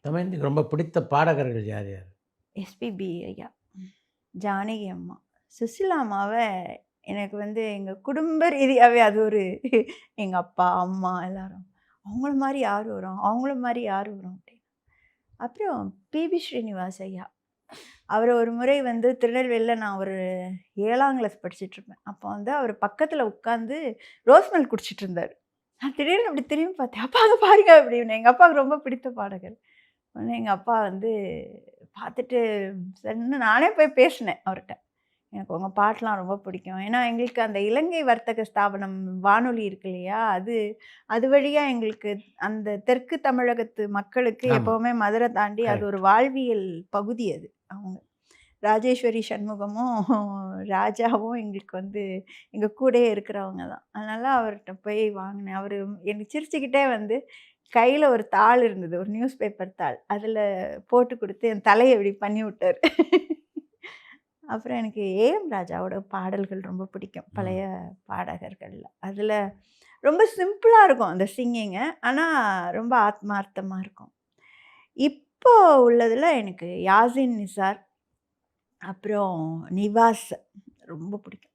தமயந்திக்கு ரொம்ப பிடித்த பாடகர்கள் யார் யார்? எஸ்பிபி ஐயா, ஜானகி அம்மா, சுசிலா அம்மாவ எனக்கு வந்து எங்க குடும்ப ரீதியாவே அது ஒரு எங்க அப்பா, அம்மா எல்லாரும். அவங்கள மாரி யார் வரும்? அவங்கள மாரி யார் வரும்? அப்படின்னு. அப்புறம் பிபி ஸ்ரீனிவாஸ் ஐயா. அவர ஒரு முறை வந்து திருநெல்வேலியில நான் ஒரு 7ஆம் கிளாஸ் படிச்சுட்ருப்பேன். அப்போ வந்து அவர் பக்கத்தில உட்காந்து ரோஸ் மில்க் குடிச்சிட்டு இருந்தாரு. நான் திடீர்னு அப்படி திரும்பி பார்த்தேன். "அப்பா அங்க பாருங்க" அப்படின்னு. எங்க அப்பாவுக்கு ரொம்ப பிடித்த பாடகர். உடனே எங்க அப்பா வந்து பார்த்துட்டு சரின்னு நானே போய் பேசினேன் அவர்ட்ட. "எனக்கு உங்க பாட்டுலாம் ரொம்ப பிடிக்கும்." ஏன்னா எங்களுக்கு அந்த இலங்கை வர்த்தக ஸ்தாபனம் வானொலி இருக்கு இல்லையா? அது அது வழியா எங்களுக்கு அந்த தெற்கு தமிழகத்து மக்களுக்கு ஆமா. எப்பவுமே மதுரை தாண்டி அது ஒரு கரெக்ட். வாழ்வியல் பகுதி அது. அவங்க ராஜேஸ்வரி சண்முகமும், ராஜாவும் எங்களுக்கு வந்து எங்க கூடயே இருக்கிறவங்க தான். அதனால அவர்ட்ட போய் வாங்கினேன். அவரு எனக்கு சிரிச்சுக்கிட்டே வந்து கையில ஒரு தாள் இருந்தது. ஒரு நியூஸ் பேப்பர் தாள். அதில போட்டு குடுத்து என் தலைய இப்படி பண்ணி விட்டாரு. அப்புறம் எனக்கு ஏஎம் ராஜாவோட பாடல்கள் ரொம்ப பிடிக்கும். ம். பழைய பாடகர்கள்ல. அதில ரொம்ப சிம்பிளா இருக்கும் அந்த சிங்கிங்கு. ஆனா ரொம்ப ஆத்மார்த்தமா இருக்கும். இப்போ உள்ளதுல எனக்கு யாசின் நிசார், அப்புறம் நிவாஸ் ரொம்ப பிடிக்கும்.